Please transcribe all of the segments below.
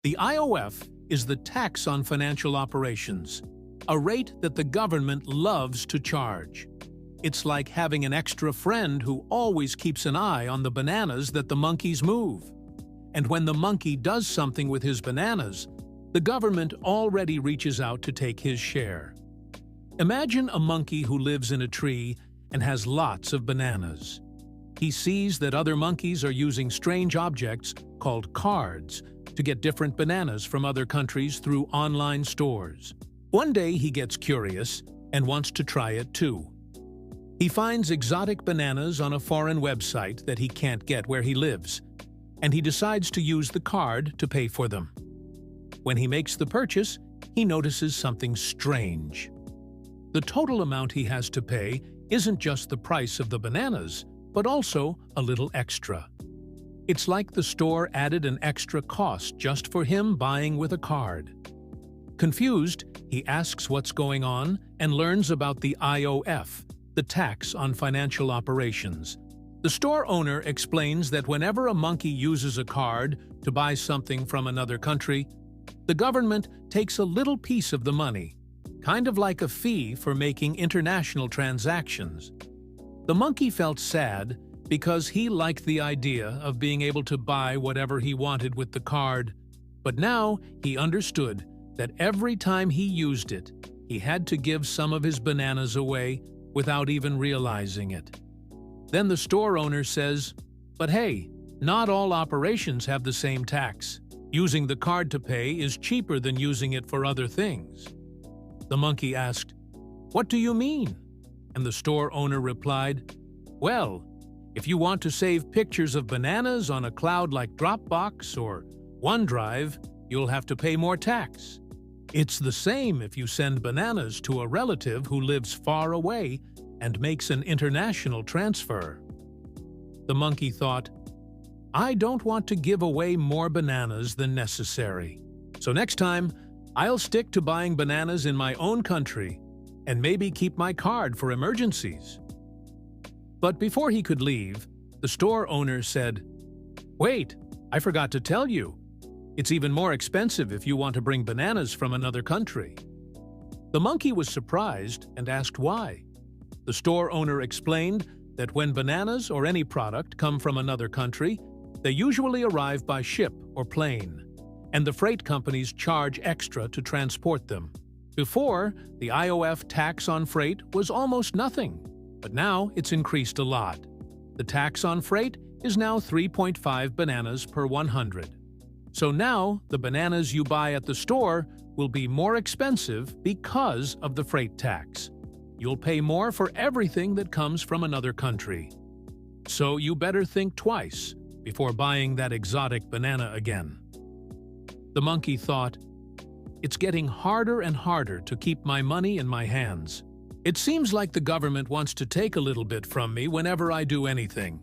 The IOF is the tax on financial operations, a rate that the government loves to charge. It's like having an extra friend who always keeps an eye on the bananas that the monkeys move. And when the monkey does something with his bananas, the government already reaches out to take his share. Imagine a monkey who lives in a tree and has lots of bananas. He sees that other monkeys are using strange objects called cards to get different bananas from other countries through online stores. One day he gets curious and wants to try it too. He finds exotic bananas on a foreign website that he can't get where he lives, and he decides to use the card to pay for them. When he makes the purchase, he notices something strange. The total amount he has to pay isn't just the price of the bananas, but also a little extra. It's like the store added an extra cost just for him buying with a card. Confused, he asks what's going on and learns about the IOF, the tax on financial operations. The store owner explains that whenever a monkey uses a card to buy something from another country, the government takes a little piece of the money, kind of like a fee for making international transactions. The monkey felt sad because he liked the idea of being able to buy whatever he wanted with the card, but now he understood that every time he used it, he had to give some of his bananas away without even realizing it. Then the store owner says, "But hey, not all operations have the same tax. Using the card to pay is cheaper than using it for other things." The monkey asked, "What do you mean?" And the store owner replied, "Well, if you want to save pictures of bananas on a cloud like Dropbox or OneDrive, you'll have to pay more tax. It's the same if you send bananas to a relative who lives far away and makes an international transfer." The monkey thought, "I don't want to give away more bananas than necessary. So next time, I'll stick to buying bananas in my own country and maybe keep my card for emergencies." But before he could leave, the store owner said, "Wait, I forgot to tell you. It's even more expensive if you want to bring bananas from another country." The monkey was surprised and asked why. The store owner explained that when bananas or any product come from another country, they usually arrive by ship or plane, and the freight companies charge extra to transport them. Before, the IOF tax on freight was almost nothing, but now it's increased a lot. The tax on freight is now 3.5 bananas per 100. So now the bananas you buy at the store will be more expensive because of the freight tax. You'll pay more for everything that comes from another country. So you better think twice before buying that exotic banana again. The monkey thought, "It's getting harder and harder to keep my money in my hands. It seems like the government wants to take a little bit from me whenever I do anything."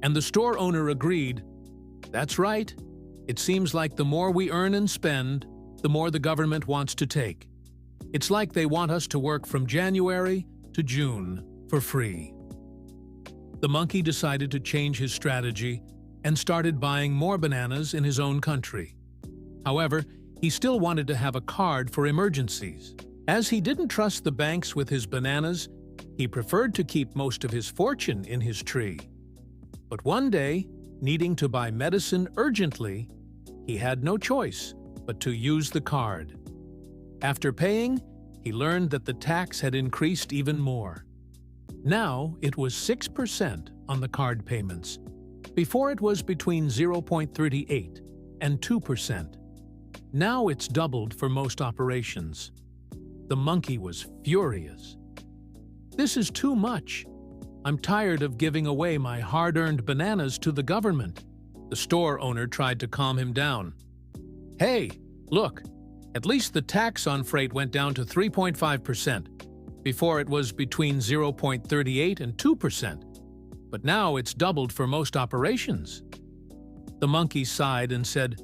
And the store owner agreed, "That's right. It seems like the more we earn and spend, the more the government wants to take. It's like they want us to work from January to June for free." The monkey decided to change his strategy and started buying more bananas in his own country. However, he still wanted to have a card for emergencies. As he didn't trust the banks with his bananas, he preferred to keep most of his fortune in his tree. But one day, needing to buy medicine urgently, he had no choice but to use the card. After paying, he learned that the tax had increased even more. Now it was 6% on the card payments. Before it was between 0.38 and 2%. Now it's doubled for most operations. The monkey was furious. "This is too much. I'm tired of giving away my hard-earned bananas to the government." The store owner tried to calm him down. "Hey, look, at least the tax on freight went down to 3.5%. Before it was between 0.38 and 2%. But now it's doubled for most operations." The monkey sighed and said,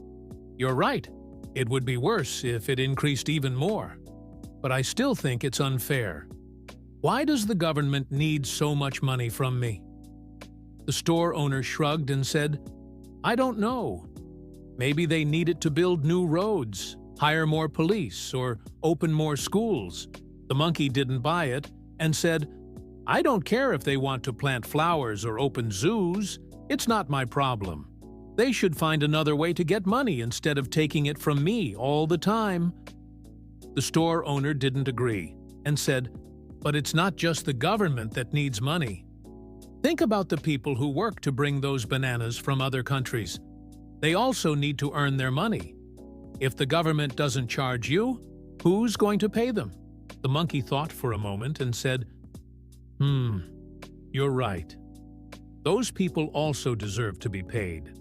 "You're right. It would be worse if it increased even more. But I still think it's unfair. Why does the government need so much money from me?" The store owner shrugged and said, "I don't know. Maybe they need it to build new roads, hire more police, or open more schools. The monkey didn't buy it and said, "I don't care if they want to plant flowers or open zoos. It's not my problem. They should find another way to get money instead of taking it from me all the time." The store owner didn't agree and said, "But it's not just the government that needs money. Think about the people who work to bring those bananas from other countries. They also need to earn their money. If the government doesn't charge you, who's going to pay them?" The monkey thought for a moment and said, You're right. Those people also deserve to be paid.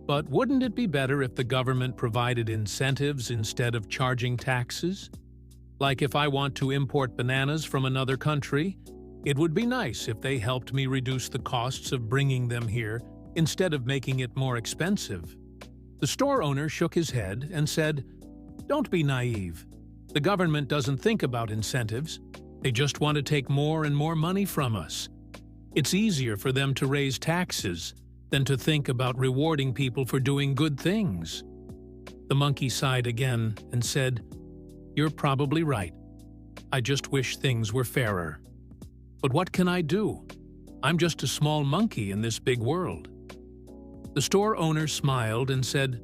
But wouldn't it be better if the government provided incentives instead of charging taxes? Like if I want to import bananas from another country, it would be nice if they helped me reduce the costs of bringing them here instead of making it more expensive. The store owner shook his head and said, "Don't be naive. The government doesn't think about incentives. They just want to take more and more money from us. It's easier for them to raise taxes than to think about rewarding people for doing good things." The monkey sighed again and said, "You're probably right. I just wish things were fairer. But what can I do? I'm just a small monkey in this big world." The store owner smiled and said,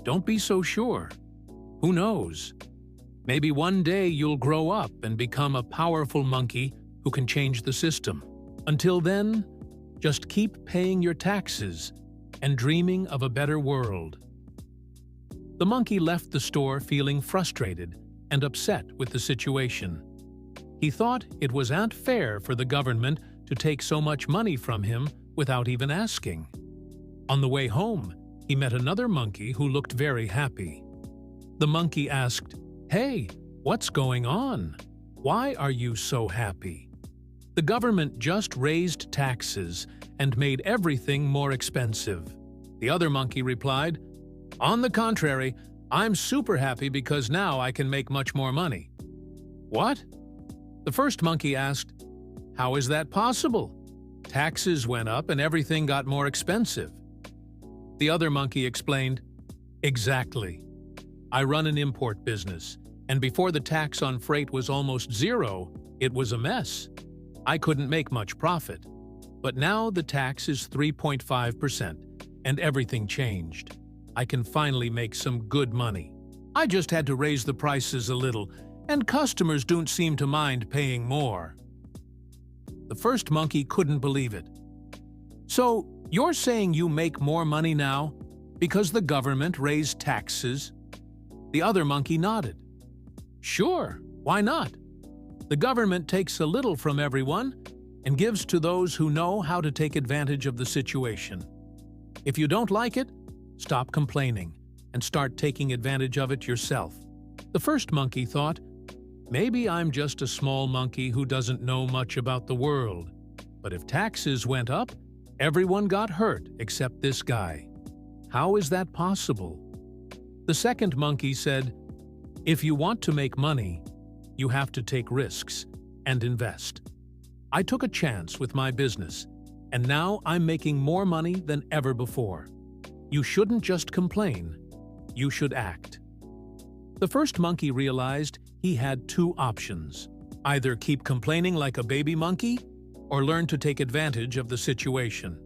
"Don't be so sure. Who knows? Maybe one day you'll grow up and become a powerful monkey who can change the system. Until then, just keep paying your taxes and dreaming of a better world." The monkey left the store feeling frustrated and upset with the situation. He thought it was unfair for the government to take so much money from him without even asking. On the way home, he met another monkey who looked very happy. The monkey asked, "Hey, what's going on? Why are you so happy?" "The government just raised taxes and made everything more expensive." The other monkey replied, "On the contrary, I'm super happy because now I can make much more money." "What?" The first monkey asked, "How is that possible? Taxes went up and everything got more expensive." The other monkey explained, "Exactly. I run an import business, and before the tax on freight was almost zero, it was a mess. I couldn't make much profit. But now the tax is 3.5%, and everything changed. I can finally make some good money. I just had to raise the prices a little, and customers don't seem to mind paying more." The first monkey couldn't believe it. "So, you're saying you make more money now because the government raised taxes?" The other monkey nodded. "Sure, why not? The government takes a little from everyone and gives to those who know how to take advantage of the situation. If you don't like it, stop complaining and start taking advantage of it yourself." The first monkey thought, "Maybe I'm just a small monkey who doesn't know much about the world. But if taxes went up, everyone got hurt except this guy. How is that possible?" The second monkey said, "If you want to make money, you have to take risks and invest. I took a chance with my business, and now I'm making more money than ever before. You shouldn't just complain, you should act." The first monkey realized he had two options: either keep complaining like a baby monkey or learn to take advantage of the situation.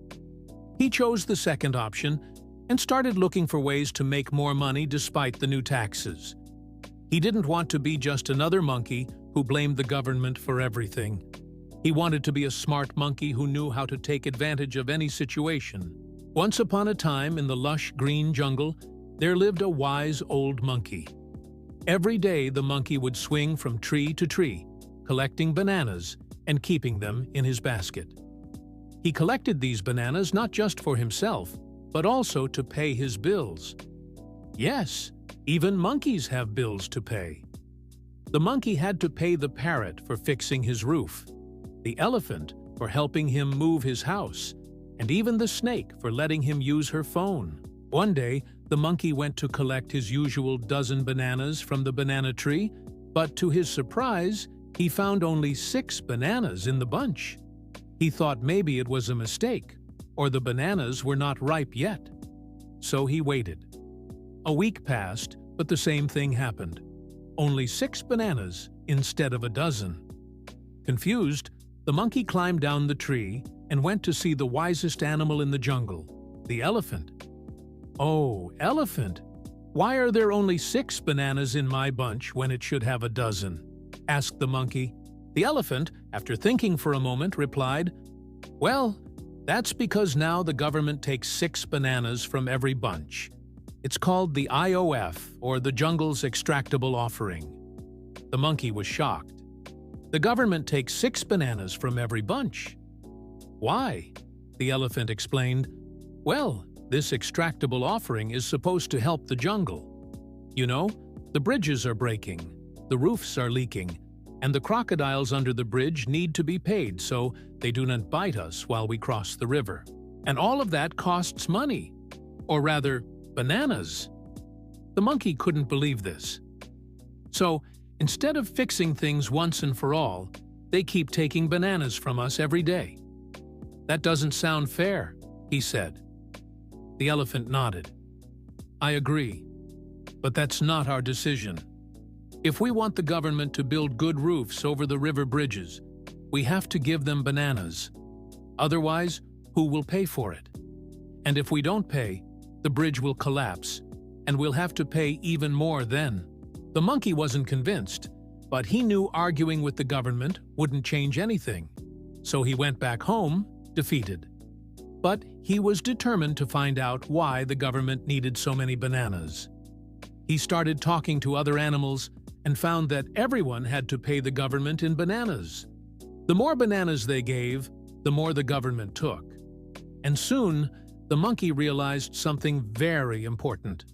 He chose the second option and started looking for ways to make more money despite the new taxes. He didn't want to be just another monkey who blamed the government for everything. He wanted to be a smart monkey who knew how to take advantage of any situation. Once upon a time in the lush green jungle, there lived a wise old monkey. Every day the monkey would swing from tree to tree, collecting bananas and keeping them in his basket. He collected these bananas not just for himself, but also to pay his bills. Yes, even monkeys have bills to pay. The monkey had to pay the parrot for fixing his roof, the elephant for helping him move his house, and even the snake for letting him use her phone. One day, the monkey went to collect his usual dozen bananas from the banana tree, but to his surprise, he found only 6 bananas in the bunch. He thought maybe it was a mistake, or the bananas were not ripe yet. So he waited. A week passed, but the same thing happened. Only 6 bananas instead of a dozen. Confused, the monkey climbed down the tree and went to see the wisest animal in the jungle, the elephant. "Oh, elephant, why are there only 6 bananas in my bunch when it should have a dozen?" asked the monkey. The elephant, after thinking for a moment, replied, "Well, that's because now the government takes 6 bananas from every bunch. It's called the IOF, or the jungle's extractable offering." The monkey was shocked. The government takes 6 bananas from every bunch. "Why?" The elephant explained. "Well, this extractable offering is supposed to help the jungle. You know, the bridges are breaking, the roofs are leaking, and the crocodiles under the bridge need to be paid so they do not bite us while we cross the river. And all of that costs money. Or rather, bananas." The monkey couldn't believe this. "So, instead of fixing things once and for all, they keep taking bananas from us every day. That doesn't sound fair," he said. The elephant nodded. "I agree, but that's not our decision. If we want the government to build good roofs over the river bridges, we have to give them bananas. Otherwise, who will pay for it? And if we don't pay, the bridge will collapse, and we'll have to pay even more then." The monkey wasn't convinced, but he knew arguing with the government wouldn't change anything. So he went back home, defeated. But he was determined to find out why the government needed so many bananas. He started talking to other animals and found that everyone had to pay the government in bananas. The more bananas they gave, the more the government took. And soon, the monkey realized something very important.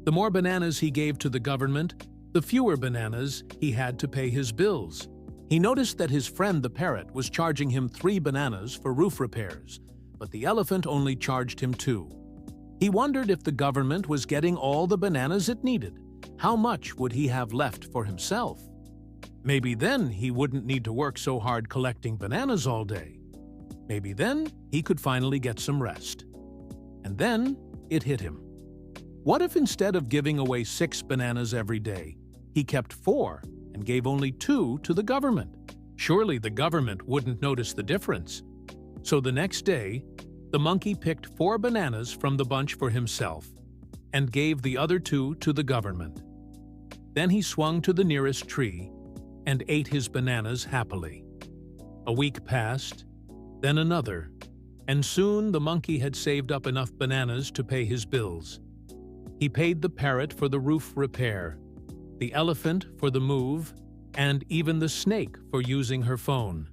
The more bananas he gave to the government, the fewer bananas he had to pay his bills. He noticed that his friend the parrot was charging him 3 bananas for roof repairs, but the elephant only charged him 2. He wondered if the government was getting all the bananas it needed. How much would he have left for himself? Maybe then he wouldn't need to work so hard collecting bananas all day. Maybe then he could finally get some rest. And then it hit him. What if instead of giving away 6 bananas every day, he kept 4 and gave only 2 to the government? Surely the government wouldn't notice the difference. So the next day, the monkey picked 4 bananas from the bunch for himself and gave the other 2 to the government. Then he swung to the nearest tree and ate his bananas happily. A week passed, then another, and soon the monkey had saved up enough bananas to pay his bills. He paid the parrot for the roof repair, the elephant for the move, and even the snake for using her phone.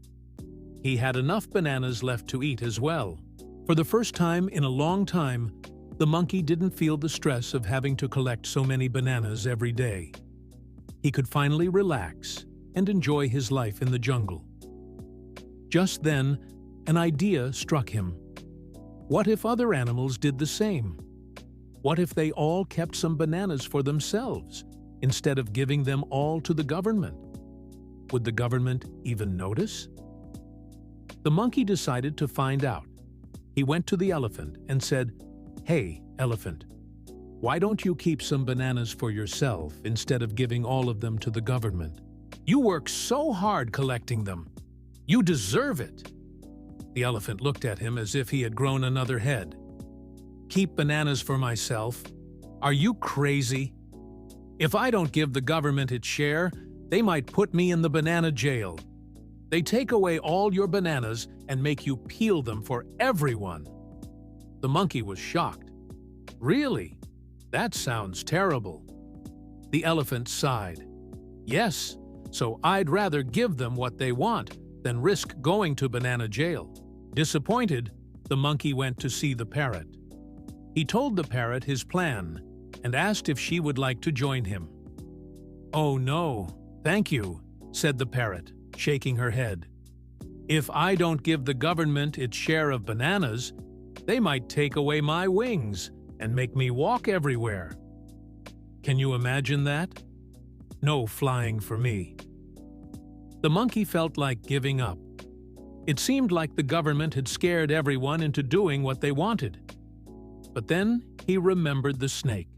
He had enough bananas left to eat as well. For the first time in a long time, the monkey didn't feel the stress of having to collect so many bananas every day. He could finally relax and enjoy his life in the jungle. Just then, an idea struck him. What if other animals did the same? What if they all kept some bananas for themselves, instead of giving them all to the government? Would the government even notice? The monkey decided to find out. He went to the elephant and said, "Hey, elephant, why don't you keep some bananas for yourself instead of giving all of them to the government? You work so hard collecting them. You deserve it." The elephant looked at him as if he had grown another head. "Keep bananas for myself? Are you crazy? If I don't give the government its share, they might put me in the banana jail. They take away all your bananas and make you peel them for everyone." The monkey was shocked. "Really? That sounds terrible." The elephant sighed. "Yes, so I'd rather give them what they want than risk going to banana jail." Disappointed, the monkey went to see the parrot. He told the parrot his plan and asked if she would like to join him. "Oh no, thank you," said the parrot, shaking her head. "If I don't give the government its share of bananas, they might take away my wings and make me walk everywhere. Can you imagine that? No flying for me." The monkey felt like giving up. It seemed like the government had scared everyone into doing what they wanted. But then he remembered the snake.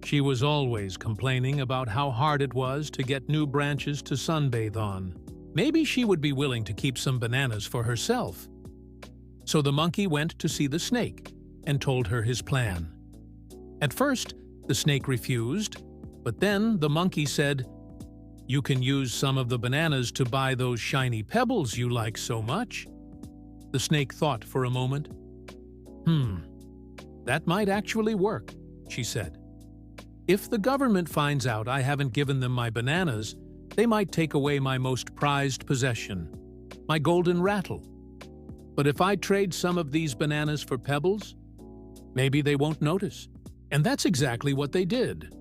She was always complaining about how hard it was to get new branches to sunbathe on. Maybe she would be willing to keep some bananas for herself. So the monkey went to see the snake and told her his plan. At first, the snake refused, but then the monkey said, "You can use some of the bananas to buy those shiny pebbles you like so much." The snake thought for a moment. That might actually work," she said. "If the government finds out I haven't given them my bananas, they might take away my most prized possession, my golden rattle. But if I trade some of these bananas for pebbles, maybe they won't notice." And that's exactly what they did.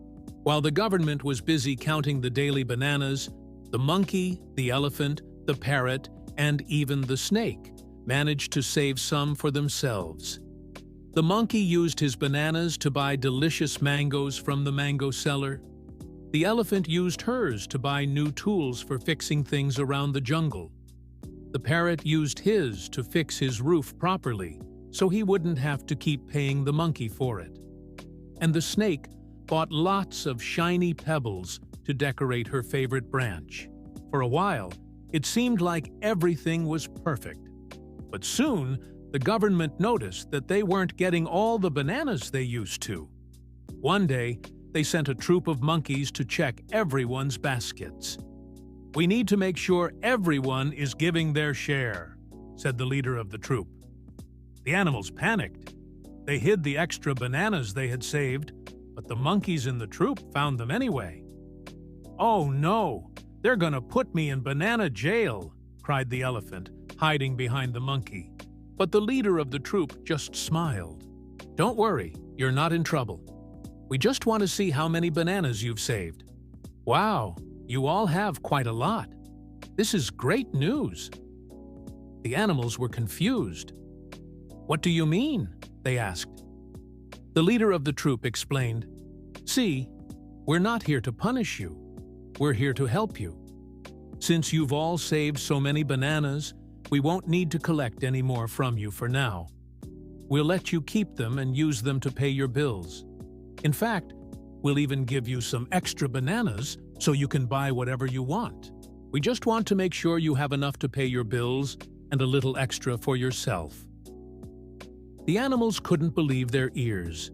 While the government was busy counting the daily bananas, the monkey, the elephant, the parrot, and even the snake managed to save some for themselves. The monkey used his bananas to buy delicious mangoes from the mango seller. The elephant used hers to buy new tools for fixing things around the jungle. The parrot used his to fix his roof properly, so he wouldn't have to keep paying the monkey for it. And the snake bought lots of shiny pebbles to decorate her favorite branch. For a while, it seemed like everything was perfect. But soon, the government noticed that they weren't getting all the bananas they used to. One day, they sent a troop of monkeys to check everyone's baskets. "We need to make sure everyone is giving their share," said the leader of the troop. The animals panicked. They hid the extra bananas they had saved, but the monkeys in the troop found them anyway. "Oh no, they're gonna put me in banana jail," cried the elephant, hiding behind the monkey. But the leader of the troop just smiled. "Don't worry, you're not in trouble. We just want to see how many bananas you've saved. Wow, you all have quite a lot. This is great news." The animals were confused. "What do you mean?" they asked. The leader of the troop explained, "See, we're not here to punish you. We're here to help you. Since you've all saved so many bananas, we won't need to collect any more from you for now. We'll let you keep them and use them to pay your bills. In fact, we'll even give you some extra bananas so you can buy whatever you want. We just want to make sure you have enough to pay your bills and a little extra for yourself." The animals couldn't believe their ears.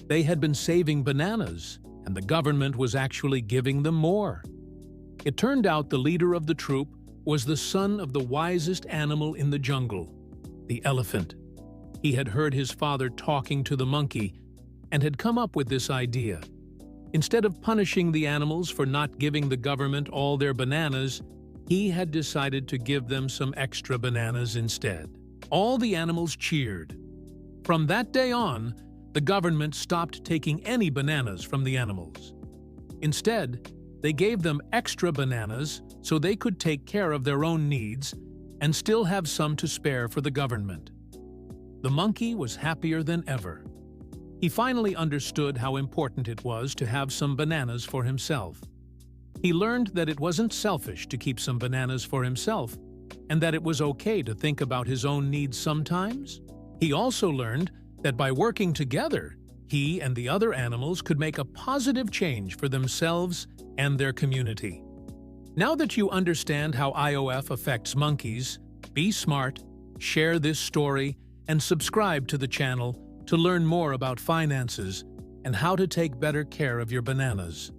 They had been saving bananas, and the government was actually giving them more. It turned out the leader of the troop was the son of the wisest animal in the jungle, the elephant. He had heard his father talking to the monkey and had come up with this idea. Instead of punishing the animals for not giving the government all their bananas, he had decided to give them some extra bananas instead. All the animals cheered. From that day on, the government stopped taking any bananas from the animals. Instead, they gave them extra bananas so they could take care of their own needs and still have some to spare for the government. The monkey was happier than ever. He finally understood how important it was to have some bananas for himself. He learned that it wasn't selfish to keep some bananas for himself, and that it was okay to think about his own needs sometimes. He also learned that by working together, he and the other animals could make a positive change for themselves and their community. Now that you understand how IOF affects monkeys, be smart, share this story, and subscribe to the channel to learn more about finances and how to take better care of your bananas.